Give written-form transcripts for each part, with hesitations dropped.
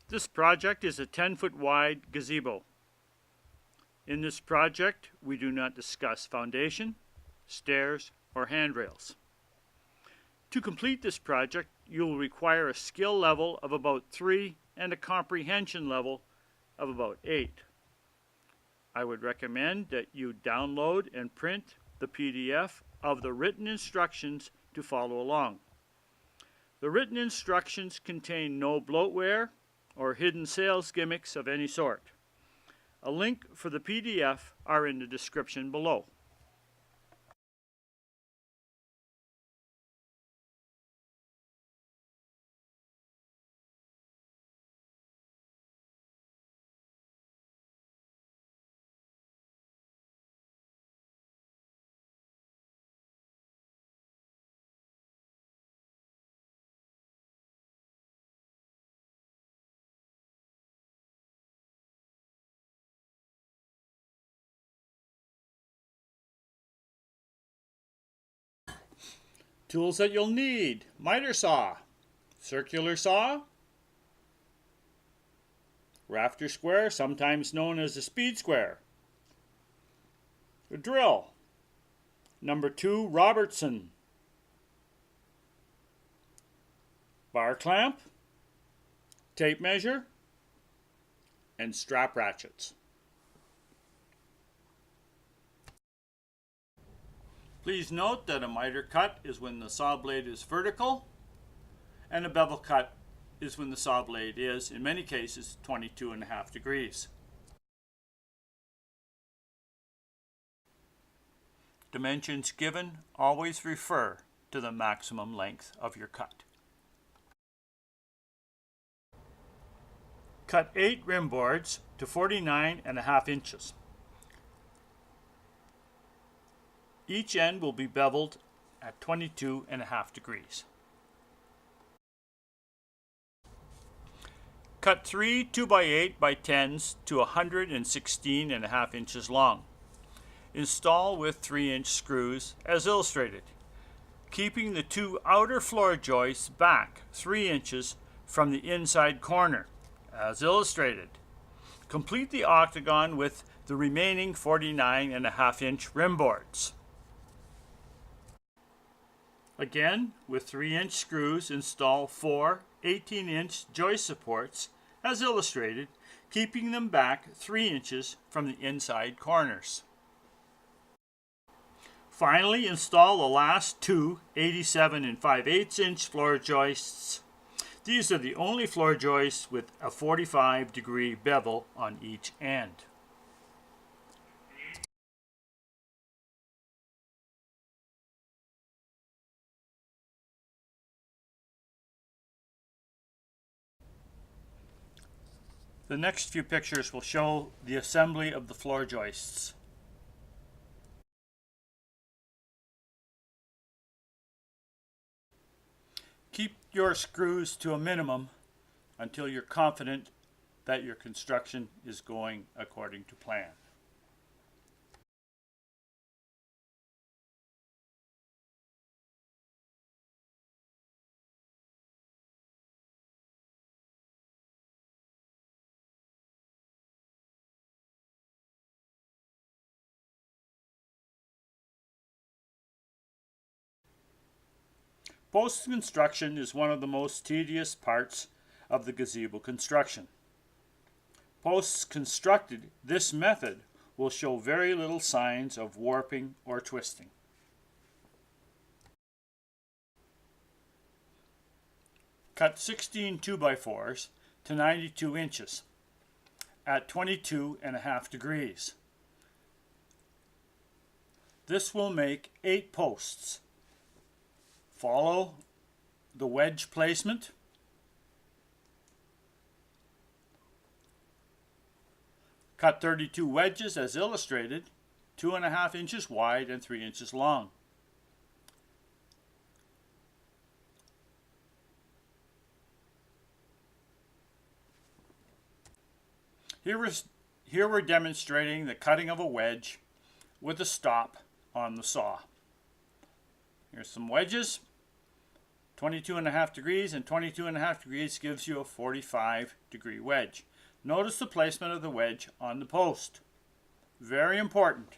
This project is a 10-foot wide gazebo. In this project, we do not discuss foundation, stairs, or handrails. To complete this project, you will require a skill level of about 3 and a comprehension level of about 8. I would recommend that you download and print the PDF of the written instructions to follow along. The written instructions contain no bloatware or hidden sales gimmicks of any sort. A link for the PDF are in the description below. Tools that you'll need: miter saw, circular saw, rafter square, sometimes known as a speed square, a drill, number 2 Robertson, bar clamp, tape measure, and strap ratchets. Please note that a miter cut is when the saw blade is vertical, and a bevel cut is when the saw blade is, in many cases, 22.5 degrees. Dimensions given always refer to the maximum length of your cut. Cut 8 rim boards to 49.5 inches. Each end will be beveled at 22.5 degrees. Cut 3 2x8 by 10s to 116.5 inches long. Install with 3-inch screws as illustrated, keeping the 2 outer floor joists back 3 inches from the inside corner as illustrated. Complete the octagon with the remaining 49.5-inch rim boards. Again, with 3-inch screws, install 4 18-inch joist supports as illustrated, keeping them back 3 inches from the inside corners. Finally, install the last 2 87 5/8-inch floor joists. These are the only floor joists with a 45-degree bevel on each end. The next few pictures will show the assembly of the floor joists. Keep your screws to a minimum until you're confident that your construction is going according to plan. Post-construction is one of the most tedious parts of the gazebo construction. Posts constructed this method will show very little signs of warping or twisting. Cut 16 2x4s to 92 inches at 22.5 degrees. This will make 8 posts. Follow the wedge placement. Cut 32 wedges as illustrated, 2.5 inches wide and 3 inches long. Here we're demonstrating the cutting of a wedge with a stop on the saw. Here's some wedges, 22.5 degrees and 22.5 degrees gives you a 45-degree wedge. Notice the placement of the wedge on the post. Very important.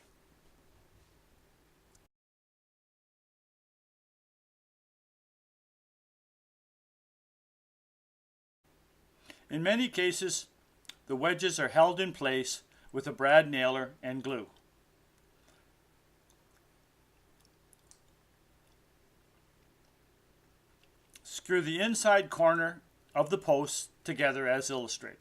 In many cases, the wedges are held in place with a brad nailer and glue. Screw the inside corner of the posts together as illustrated.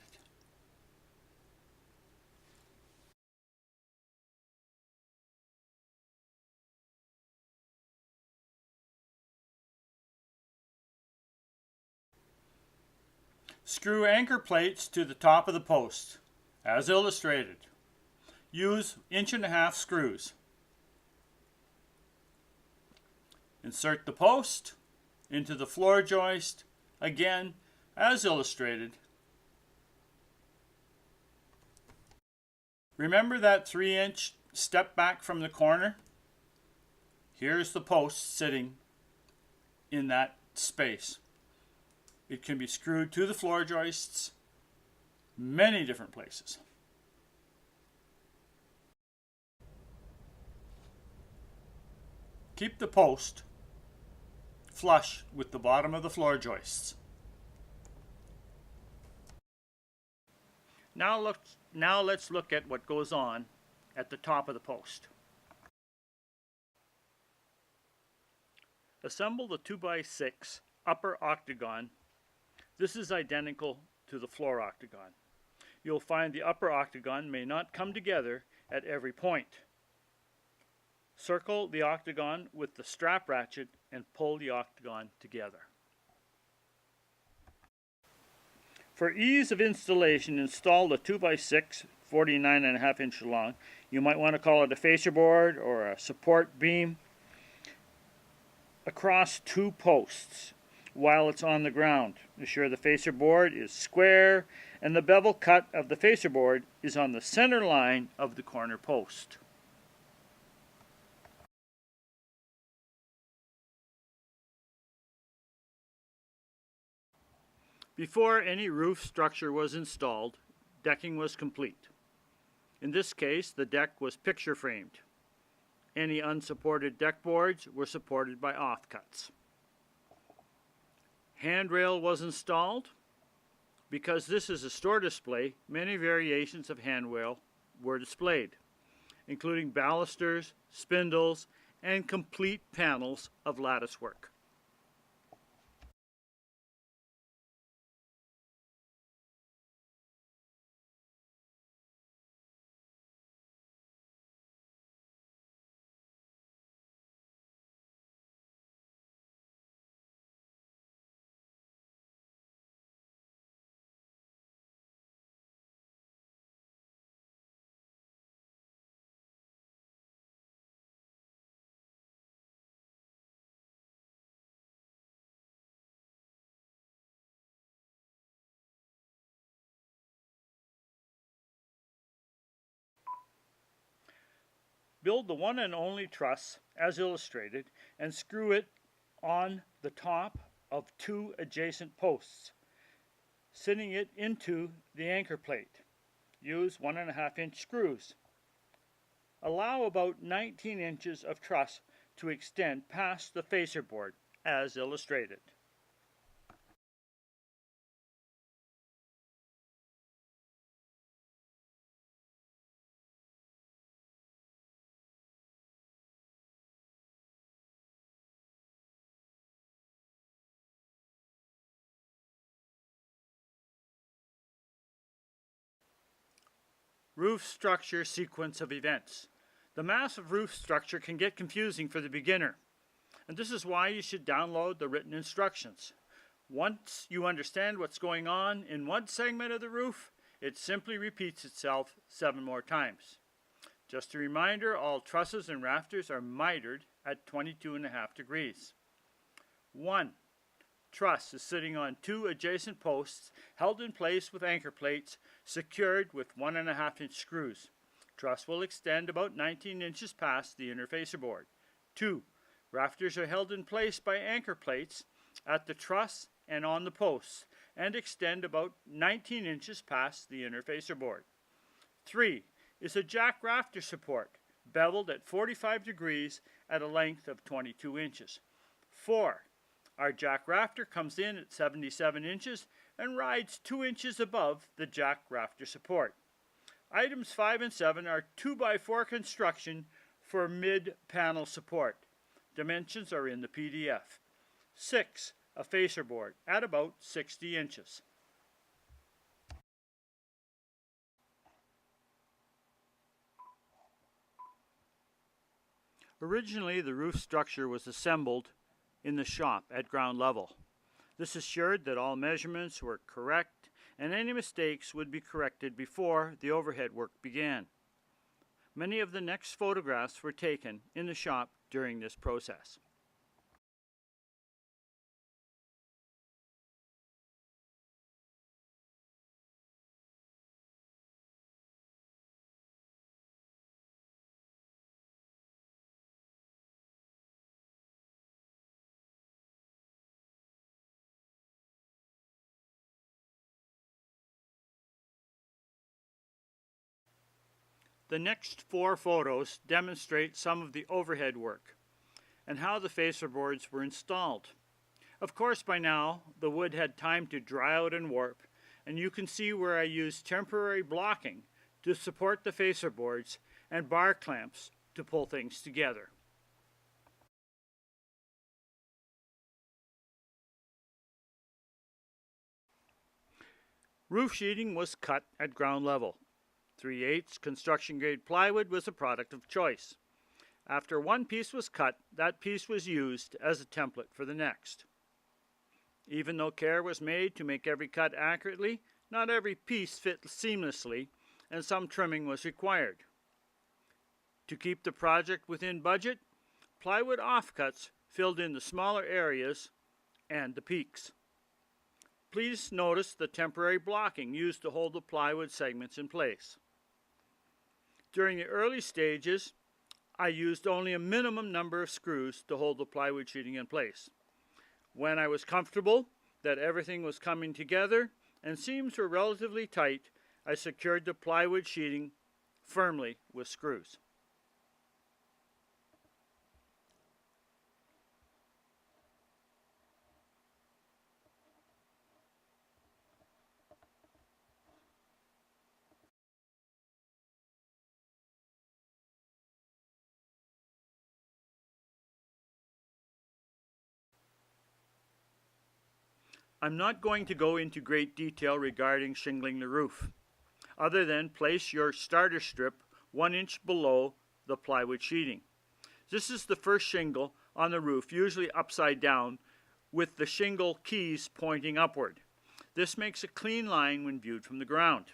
Screw anchor plates to the top of the post, as illustrated. Use 1.5-inch screws. Insert the post into the floor joist, again, as illustrated. Remember that 3-inch step back from the corner? Here's the post sitting in that space. It can be screwed to the floor joists many different places. Keep the post flush with the bottom of the floor joists. Now let's look at what goes on at the top of the post. Assemble the 2x6 upper octagon. This is identical to the floor octagon. You'll find the upper octagon may not come together at every point. Circle the octagon with the strap ratchet and pull the octagon together. For ease of installation, install the 2x6 49.5-inch long. You might want to call it a facer board or a support beam across 2 posts while it's on the ground. Ensure the facer board is square and the bevel cut of the facer board is on the center line of the corner post. Before any roof structure was installed, decking was complete. In this case, the deck was picture framed. Any unsupported deck boards were supported by offcuts. Handrail was installed. Because this is a store display, many variations of handrail were displayed, including balusters, spindles, and complete panels of lattice work. Build the one and only truss as illustrated and screw it on the top of 2 adjacent posts, sitting it into the anchor plate. Use 1.5-inch screws. Allow about 19 inches of truss to extend past the facer board as illustrated. Roof structure sequence of events. The massive roof structure can get confusing for the beginner, and this is why you should download the written instructions. Once you understand what's going on in one segment of the roof, it simply repeats itself 7 more times. Just a reminder, all trusses and rafters are mitered at 22.5 degrees. 1. Truss is sitting on 2 adjacent posts held in place with anchor plates secured with 1.5-inch screws. Truss will extend about 19 inches past the inner facer board. 2. Rafters are held in place by anchor plates at the truss and on the posts and extend about 19 inches past the inner facer board. 3 is a jack rafter support, beveled at 45 degrees at a length of 22 inches. 4. Our jack rafter comes in at 77 inches and rides 2 inches above the jack rafter support. Items 5 and 7 are 2x4 construction for mid-panel support. Dimensions are in the PDF. 6. A facer board at about 60 inches. Originally, the roof structure was assembled in the shop at ground level. This assured that all measurements were correct and any mistakes would be corrected before the overhead work began. Many of the next photographs were taken in the shop during this process. The next 4 photos demonstrate some of the overhead work and how the facer boards were installed. Of course, by now the wood had time to dry out and warp, and you can see where I used temporary blocking to support the facer boards and bar clamps to pull things together. Roof sheeting was cut at ground level. 3/8 construction grade plywood was a product of choice. After one piece was cut, that piece was used as a template for the next. Even though care was made to make every cut accurately, not every piece fit seamlessly, and some trimming was required. To keep the project within budget, plywood offcuts filled in the smaller areas and the peaks. Please notice the temporary blocking used to hold the plywood segments in place. During the early stages, I used only a minimum number of screws to hold the plywood sheeting in place. When I was comfortable that everything was coming together and seams were relatively tight, I secured the plywood sheeting firmly with screws. I'm not going to go into great detail regarding shingling the roof, other than place your starter strip 1 inch below the plywood sheeting. This is the first shingle on the roof, usually upside down, with the shingle keys pointing upward. This makes a clean line when viewed from the ground.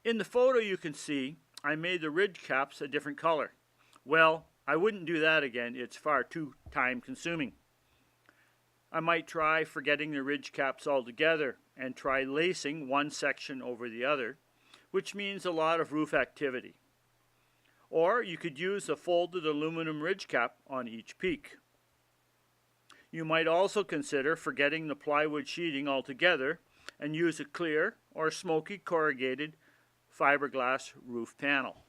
In the photo you can see I made the ridge caps a different color. Well, I wouldn't do that again, it's far too time consuming. I might try forgetting the ridge caps altogether and try lacing one section over the other, which means a lot of roof activity. Or you could use a folded aluminum ridge cap on each peak. You might also consider forgetting the plywood sheeting altogether and use a clear or smoky corrugated fiberglass roof panel.